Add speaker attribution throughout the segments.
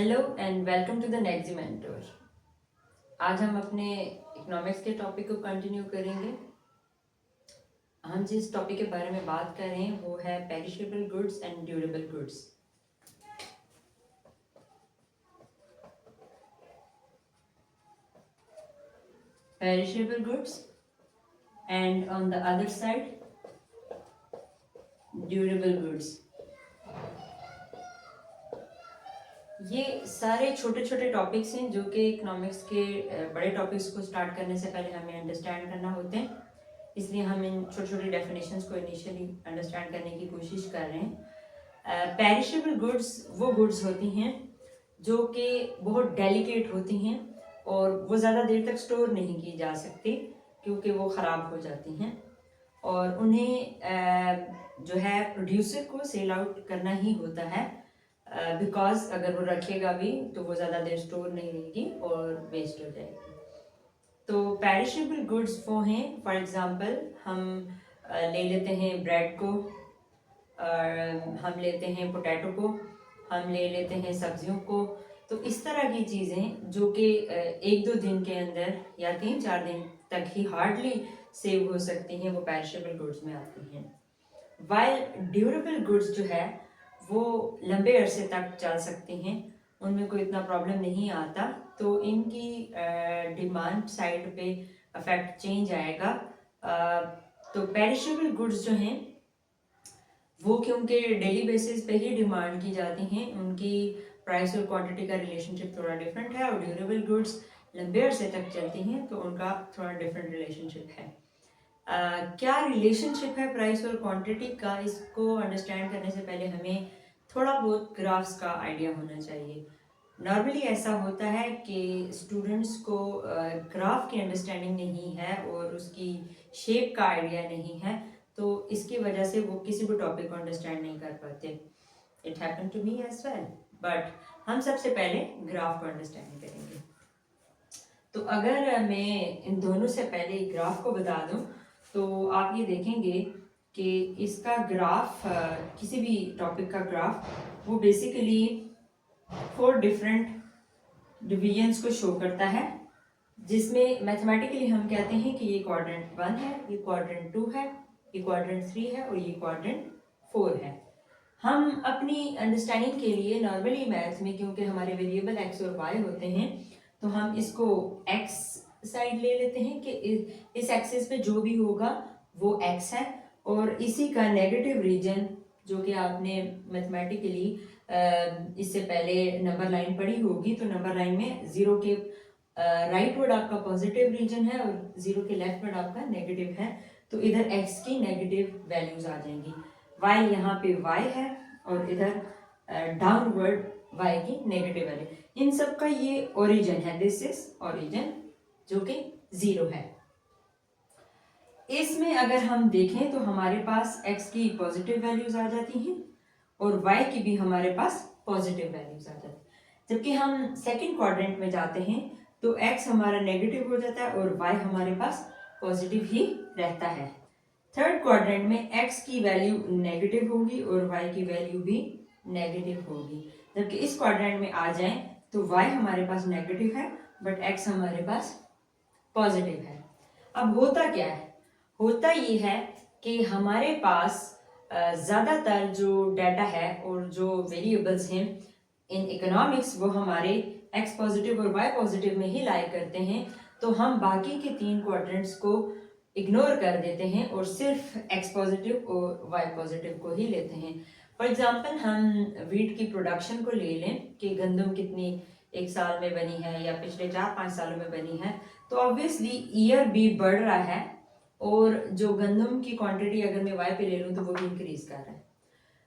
Speaker 1: Hello and welcome to the next mentor. आज हम अपने इकोनॉमिक्स के टॉपिक को कंटिन्यू करेंगे। हम जिस टॉपिक के बारे में बात कर रहे हैं वो है perishable goods and durable goods. Perishable goods and on the other side durable goods. ये सारे छोटे छोटे टॉपिक्स हैं जो कि इकोनॉमिक्स के बड़े टॉपिक्स को स्टार्ट करने से पहले हमें अंडरस्टैंड करना होते हैं, इसलिए हम इन छोटी छोटी डेफिनेशंस को इनिशियली अंडरस्टैंड करने की कोशिश कर रहे हैं। पेरिशेबल गुड्स वो गुड्स होती हैं जो कि बहुत डेलिकेट होती हैं और वो ज़्यादा देर तक स्टोर नहीं की जा सकती क्योंकि वो ख़राब हो जाती हैं और उन्हें जो है प्रोड्यूसर को सेल आउट करना ही होता है, बिकॉज अगर वो रखेगा भी तो वो ज़्यादा देर स्टोर नहीं रहेगी और वेस्ट हो जाएगी। तो पेरिशेबल गुड्स वो हैं, फॉर एग्जांपल हम ले लेते हैं ब्रेड को, हम लेते हैं पोटैटो को, हम ले लेते हैं सब्जियों को। तो इस तरह की चीज़ें जो कि एक दो दिन के अंदर या 3-4 दिन तक ही हार्डली सेव हो सकती हैं, वो पेरिशेबल गुड्स में आती हैं। वाइल ड्यूरेबल गुड्स जो है वो लंबे अरसे तक चल सकती हैं, उनमें कोई इतना प्रॉब्लम नहीं आता, तो इनकी डिमांड साइड पे अफेक्ट चेंज आएगा। तो पेरिशेबल गुड्स जो हैं वो क्योंकि डेली बेसिस पे ही डिमांड की जाती हैं, उनकी प्राइस और क्वांटिटी का रिलेशनशिप थोड़ा डिफरेंट है, और ड्यूरेबल गुड्स लंबे अरसे तक चलती हैं तो उनका थोड़ा डिफरेंट रिलेशनशिप है। क्या रिलेशनशिप है प्राइस और क्वांटिटी का, इसको अंडरस्टैंड करने से पहले हमें थोड़ा बहुत ग्राफ्स का आइडिया होना चाहिए। नॉर्मली ऐसा होता है कि स्टूडेंट्स को ग्राफ की अंडरस्टैंडिंग नहीं है और उसकी शेप का आइडिया नहीं है, तो इसकी वजह से वो किसी भी टॉपिक को अंडरस्टैंड नहीं कर पाते। It happen to me as well, but हम सबसे पहले ग्राफ को अंडरस्टैंड करेंगे। तो अगर मैं इन दोनों से पहले ग्राफ को बता दूं तो आप ये देखेंगे कि इसका ग्राफ, किसी भी टॉपिक का ग्राफ, वो बेसिकली 4 डिफरेंट डिवीजन्स को शो करता है, जिसमें मैथमेटिकली हम कहते हैं कि ये क्वाड्रेंट 1 है, ये क्वाड्रेंट 2 है, ये क्वाड्रेंट 3 है और ये क्वाड्रेंट 4 है। हम अपनी अंडरस्टैंडिंग के लिए नॉर्मली मैथ में, क्योंकि हमारे वेरिएबल एक्स और वाई होते हैं, तो हम इसको एक्स साइड ले लेते हैं कि इस एक्सिस पे जो भी होगा वो एक्स है, और इसी का नेगेटिव रीजन जो कि आपने मैथमेटिकली इससे पहले नंबर लाइन पढ़ी होगी, तो नंबर लाइन में 0 के राइट वर्ड आपका पॉजिटिव रीजन है और 0 के लेफ्ट वर्ड आपका नेगेटिव है, तो इधर x की नेगेटिव वैल्यूज आ जाएंगी, while यहाँ पे y है और इधर डाउनवर्ड y की नेगेटिव वैल्यू। इन सब का ये ओरिजिन है, दिस इज ओरिजिन जो कि 0 है। इसमें अगर हम देखें तो हमारे पास x की पॉजिटिव वैल्यूज आ जाती हैं और y की भी हमारे पास पॉजिटिव वैल्यूज आ जाती हैं। जबकि हम सेकंड क्वाड्रेंट में जाते हैं तो x हमारा नेगेटिव हो जाता है और y हमारे पास पॉजिटिव ही रहता है। थर्ड क्वाड्रेंट में x की वैल्यू नेगेटिव होगी और y की वैल्यू भी नेगेटिव होगी। जबकि इस क्वाड्रेंट में आ जाएं तो y हमारे पास नेगेटिव है बट x हमारे पास पॉजिटिव है। अब होता क्या है, होता ये है कि हमारे पास ज़्यादातर जो डाटा है और जो वेरिएबल्स हैं इन इकोनॉमिक्स वो हमारे x पॉजिटिव और y पॉजिटिव में ही लाई करते हैं, तो हम बाकी के 3 क्वाड्रेंट्स को इग्नोर कर देते हैं और सिर्फ x पॉजिटिव और y पॉजिटिव को ही लेते हैं। फॉर एग्जांपल हम वीट की प्रोडक्शन को ले लें कि गंदम कितनी एक साल में बनी है या पिछले 4-5 सालों में बनी है, तो ऑब्वियसली ईयर भी बढ़ रहा है और जो गंदम की क्वांटिटी अगर मैं y पे ले लूँ तो वो भी इंक्रीज कर रहा है।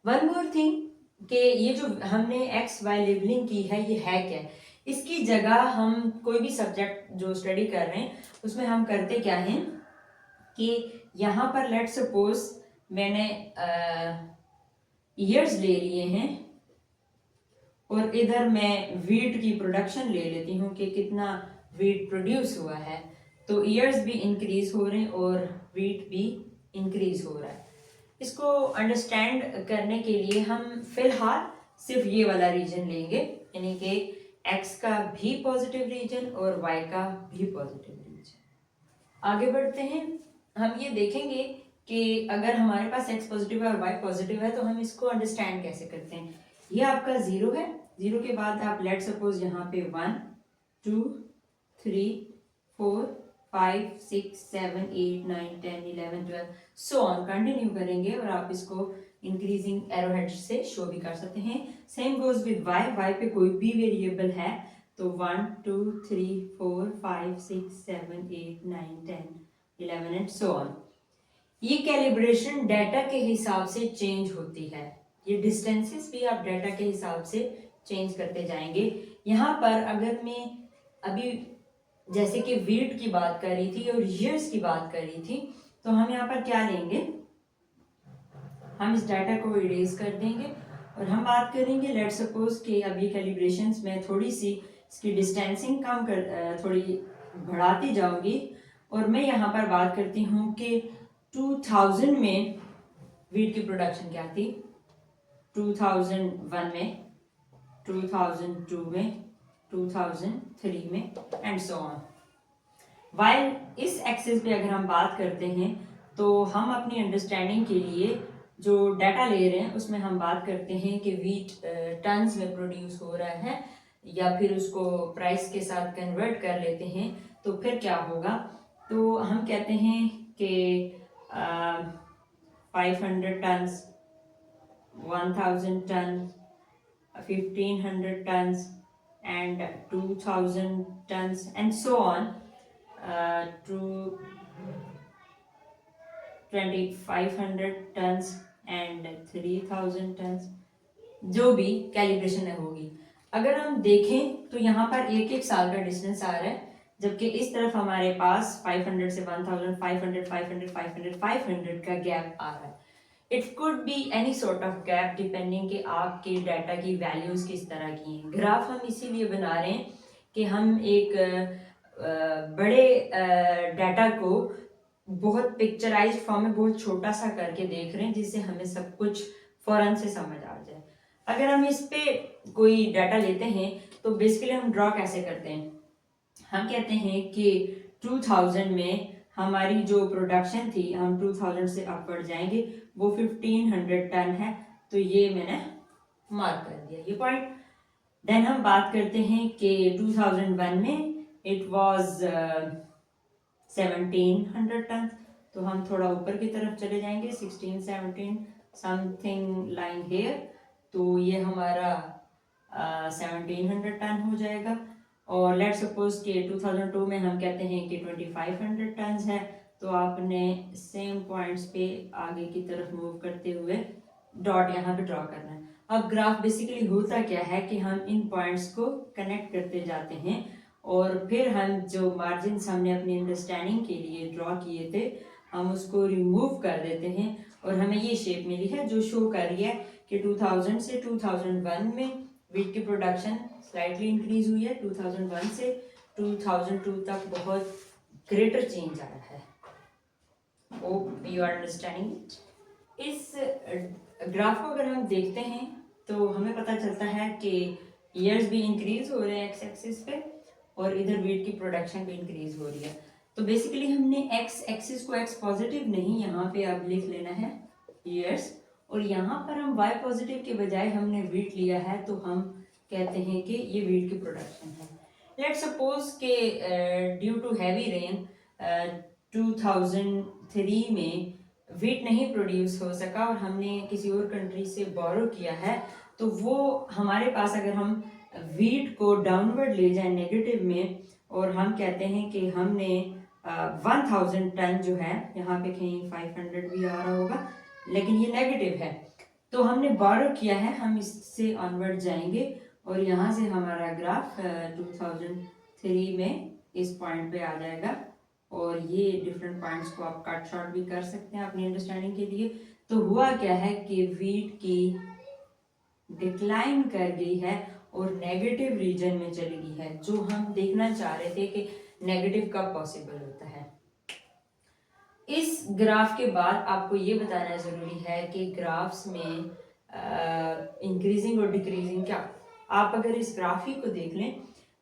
Speaker 1: वन मोर थिंग कि ये जो हमने एक्स वाई लेबलिंग की है ये है क्या, इसकी जगह हम कोई भी सब्जेक्ट जो स्टडी कर रहे हैं उसमें हम करते क्या हैं कि यहाँ पर लेट सपोज मैंने ईयर्स ले लिए हैं और इधर मैं वीट की प्रोडक्शन ले लेती हूँ कि कितना वीट प्रोड्यूस हुआ है, तो ईयर्स भी इंक्रीज हो रहे हैं और वीट भी इंक्रीज हो रहा है। इसको अंडरस्टैंड करने के लिए हम फिलहाल सिर्फ ये वाला रीजन लेंगे यानी कि x का भी पॉजिटिव रीजन और y का भी पॉजिटिव रीजन। आगे बढ़ते हैं, हम ये देखेंगे कि अगर हमारे पास x पॉजिटिव है और y पॉजिटिव है तो हम इसको अंडरस्टैंड कैसे करते हैं। ये आपका 0 है, 0 के बाद आप लेट सपोज यहाँ पे 1 2 3 4 5 6 7 8 9 10 11 12 सो ऑन कंटिन्यू करेंगे और आप इसको इंक्रीजिंग एरो हेड से शो भी कर सकते हैं। Same goes with y, y पे कोई भी वेरिएबल है तो 1 2 3 4 5 6 7 8 9 10 11 एंड सो ऑन। ये कैलिब्रेशन डाटा के हिसाब से चेंज होती है, ये डिस्टेंसेस भी आप डाटा के हिसाब से चेंज करते जाएंगे। यहाँ पर अगर मैं अभी जैसे कि वीट की बात कर रही थी और ईयर्स की बात कर रही थी, तो हम यहाँ पर क्या लेंगे, हम इस डाटा को इरेज कर देंगे और हम बात करेंगे लेट सपोज कि अभी कैलिब्रेशंस में थोड़ी सी इसकी डिस्टेंसिंग कम कर थोड़ी बढ़ाती जाऊंगी और मैं यहाँ पर बात करती हूँ कि 2000 में वीट की प्रोडक्शन क्या थी, 2001 में, 2002 में, 2003 में एंड सो ऑन। वाइल इस एक्सिस पे अगर हम बात करते हैं तो हम अपनी अंडरस्टैंडिंग के लिए जो डाटा ले रहे हैं उसमें हम बात करते हैं कि वीट टन्स में प्रोड्यूस हो रहा है या फिर उसको प्राइस के साथ कन्वर्ट कर लेते हैं तो फिर क्या होगा। तो हम कहते हैं कि 500 tons, 1000 ton, 1500 tons and 2000 tons and so on to 2500 tons and 3000 tons, जो भी कैलिब्रेशन होगी। अगर हम देखें तो यहाँ पर एक एक साल का डिस्टेंस आ रहा है, जबकि इस तरफ हमारे पास 500 से 1000, 500, 500, 500, 500 का गैप आ रहा है। It could be any sort of gap depending कि आपके डाटा की वैल्यूज किस तरह की हैं। ग्राफ हम इसीलिए बना रहे हैं कि हम एक बड़े डाटा को बहुत पिक्चराइज फॉर्म में बहुत छोटा सा करके देख रहे हैं जिससे हमें सब कुछ फौरन से समझ आ जाए। अगर हम इस पे कोई डाटा लेते हैं तो बेसिकली हम ड्रॉ कैसे करते हैं, हम कहते हैं कि 2000 में हमारी जो प्रोडक्शन थी हम 2000 से अपवर्ड जाएंगे, वो 1500 टन है, तो ये मैंने मार्क कर दिया ये पॉइंट। देन हम बात करते हैं कि 2001 में इट वाज 1700 टन, तो हम थोड़ा ऊपर की तरफ चले जाएंगे 16 17 समथिंग लाइन हेयर, तो ये हमारा 1700 टन हो जाएगा। और लेट सपोज कि 2002 में हम कहते हैं कि 2500 टन है, तो आपने सेम पॉइंट्स पे आगे की तरफ मूव करते हुए डॉट यहाँ पे ड्रॉ करना है। अब ग्राफ बेसिकली होता क्या है कि हम इन पॉइंट्स को कनेक्ट करते जाते हैं और फिर हम जो मार्जिन हमने अपनी अंडरस्टैंडिंग के लिए ड्रॉ किए थे हम उसको रिमूव कर देते हैं और हमें ये शेप मिली है जो शो कर रही है कि 2000 से 2001 में वीट की प्रोडक्शन स्लाइटली इंक्रीज हुई है, 2001 से 2002 तक बहुत ग्रेटर चेंज आया है। Hope you are understanding it. इस ग्राफ को अगर हम देखते हैं तो हमें पता चलता है कि ईयर्स भी इंक्रीज हो रहे हैं एक्स एक्सिस पे और इधर वीट की प्रोडक्शन भी इंक्रीज हो रही है। तो बेसिकली हमने एक्स एक्सिस को एक्स पॉजिटिव नहीं यहाँ पे अब लिख लेना है ईयर्स, और यहाँ पर हम y पॉजिटिव के बजाय हमने वीट लिया है तो हम कहते हैं कि ये वीट की प्रोडक्शन है। लेट सपोज के ड्यू टू हैवी रेन 2003 में वीट नहीं प्रोड्यूस हो सका और हमने किसी और कंट्री से बोरो किया है, तो वो हमारे पास अगर हम वीट को डाउनवर्ड ले जाए नेगेटिव में और हम कहते हैं कि हमने 1000 टन जो है, यहाँ पे कहीं 500 भी आ रहा होगा लेकिन ये नेगेटिव है, तो हमने बोरो किया है, हम इससे ऑनवर्ड जाएंगे और यहाँ से हमारा ग्राफ 2003 में इस पॉइंट पे आ जाएगा और ये डिफरेंट पॉइंट्स को आप कट शॉर्ट भी कर सकते हैं अपनी अंडरस्टैंडिंग के लिए। तो हुआ क्या है कि वीट की डिक्लाइन कर गई है और नेगेटिव रीजन में चली गई है, जो हम देखना चाह रहे थे कि नेगेटिव कब पॉसिबल होता है। इस ग्राफ के बाद आपको ये बताना जरूरी है कि ग्राफ्स में इंक्रीजिंग और डिक्रीजिंग क्या आप अगर इस ग्राफी को देख लें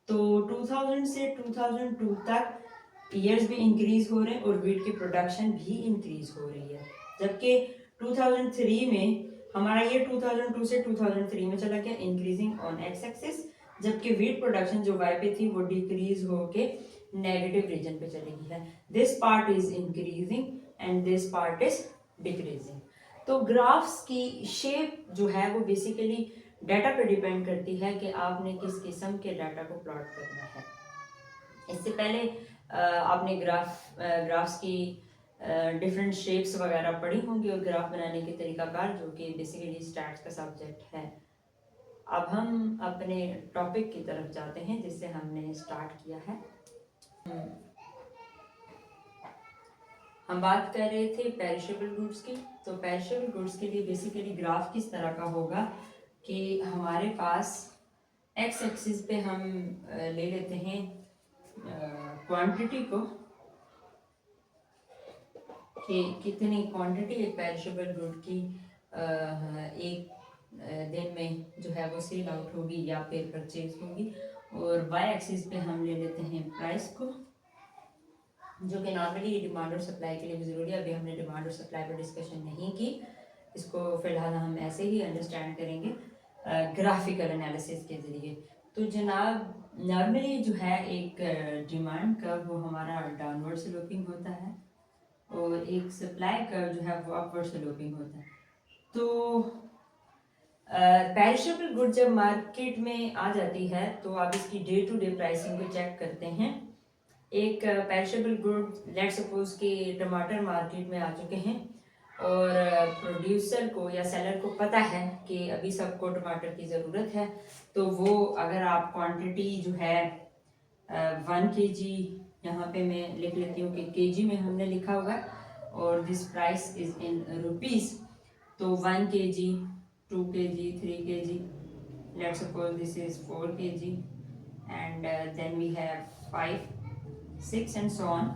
Speaker 1: तो 2000 से 2002 तक ईयर्स भी इंक्रीज हो रहे हैं और वीट की प्रोडक्शन भी इंक्रीज हो रही है, जबकि 2003 में हमारा ये 2002 से 2003 में चला गया इंक्रीजिंग ऑन एक्स एक्सिस, जबकि वीट प्रोडक्शन जो वाई पे थी वो डिक्रीज होके नेगेटिव रीजन पे चली गई है। This part is increasing and this part is decreasing. तो ग्राफ्स की शेप जो है वो बेसिकली डाटा पे डिपेंड करती है कि आपने किस किस्म के डाटा को प्लॉट करना है। इससे पहले आपने ग्राफ्स की डिफरेंट शेप्स वगैरह पढ़ी होंगी और ग्राफ बनाने के तरीकाकार जो कि बेसिकली स्टैट्स का सब्जेक्ट है। अब हम अपने टॉपिक की तरफ जाते हैं जिससे हमने स्टार्ट किया है। हम बात कर रहे थे पेरिशेबल गुड्स की। तो पेरिशेबल गुड्स के लिए बेसिकली ग्राफ किस तरह का होगा कि हमारे पास एक्स एक्सिस पे हम ले लेते हैं क्वांटिटी को, कि कितनी क्वांटिटी एक पेरिशेबल गुड की एक दिन में जो है वो सेल आउट होगी या फिर परचेज होगी, और वाई एक्सिस पे हम ले लेते हैं प्राइस को, जो कि नॉर्मली डिमांड और सप्लाई के लिए भी ज़रूरी है। अभी हमने डिमांड और सप्लाई पर डिस्कशन नहीं की, इसको फिलहाल हम ऐसे ही अंडरस्टैंड करेंगे ग्राफिकल एनालिसिस के ज़रिए। तो जनाब नॉर्मली जो है एक डिमांड कर्व वो हमारा डाउनवर्ड स्लोपिंग होता है और एक सप्लाई कर्व जो है वो अपवर्ड स्लोपिंग होता है। तो पेरिशेबल गुड जब मार्केट में आ जाती है तो आप इसकी डे टू डे प्राइसिंग को चेक करते हैं। एक पेरिशेबल गुड लेट सपोज कि टमाटर मार्केट में आ चुके हैं और प्रोड्यूसर को या सेलर को पता है कि अभी सबको टमाटर की ज़रूरत है, तो वो अगर आप क्वांटिटी जो है 1 kg, यहाँ पे मैं लिख लेती हूँ कि केजी में हमने लिखा हुआ है और this price is in rupees. तो 1 kg, 2 kg, 3 kg, let's suppose this is 4 kg and then we have 5, 6 and so on।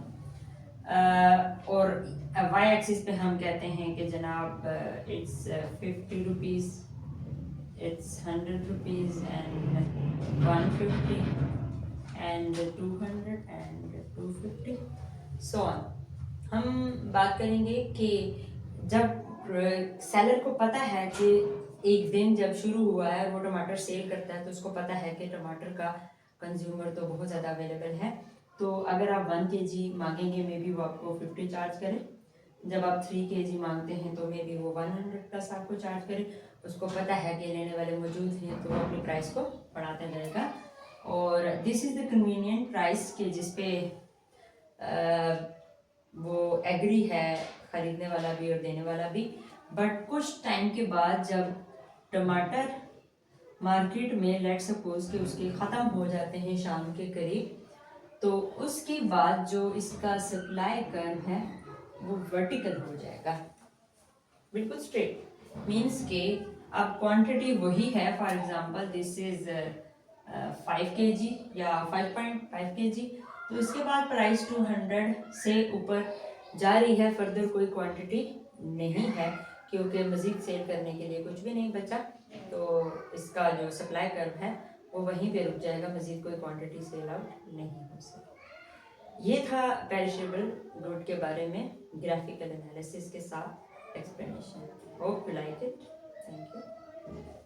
Speaker 1: और वाई एक्सिस पे हम कहते हैं कि जनाब it's 50 rupees, it's 100 rupees and 150 and 200 and 250 so on। हम बात करेंगे कि जब सेलर को पता है कि एक दिन जब शुरू हुआ है वो टमाटर सेल करता है तो उसको पता है कि टमाटर का कंज्यूमर तो बहुत ज़्यादा अवेलेबल है, तो अगर आप 1 kg मांगेंगे मे बी वो आपको 50 चार्ज करे, जब आप 3 kg मांगते हैं तो मे बी वो 100 प्लस आपको चार्ज करे। उसको पता है कि लेने वाले मौजूद हैं तो वो अपनी प्राइस को बढ़ाता जाएगा और this is the convenient price के जिस पे वो एग्री है ख़रीदने वाला भी और देने वाला भी। बट कुछ टाइम के बाद जब टमाटर मार्केट में लेट सपोज कि उसके ख़त्म हो जाते हैं शाम के करीब, तो उसके बाद जो इसका सप्लाई कर्व है वो वर्टिकल हो जाएगा, बिल्कुल स्ट्रेट। मीन्स के अब क्वांटिटी वही है, for example this is 5 kg या 5.5 kg, तो इसके बाद प्राइस 200 से ऊपर जा रही है, फर्दर कोई क्वांटिटी नहीं है क्योंकि मज़ीद सेल करने के लिए कुछ भी नहीं बचा, तो इसका जो सप्लाई कर्व है वो वहीं पे रुक जाएगा, मज़ीद कोई क्वांटिटी सेल आउट नहीं हो सकती। ये था पेरिशेबल गुड के बारे में ग्राफिकल एनालिसिस के साथ explanation. Hope you like it, thank you.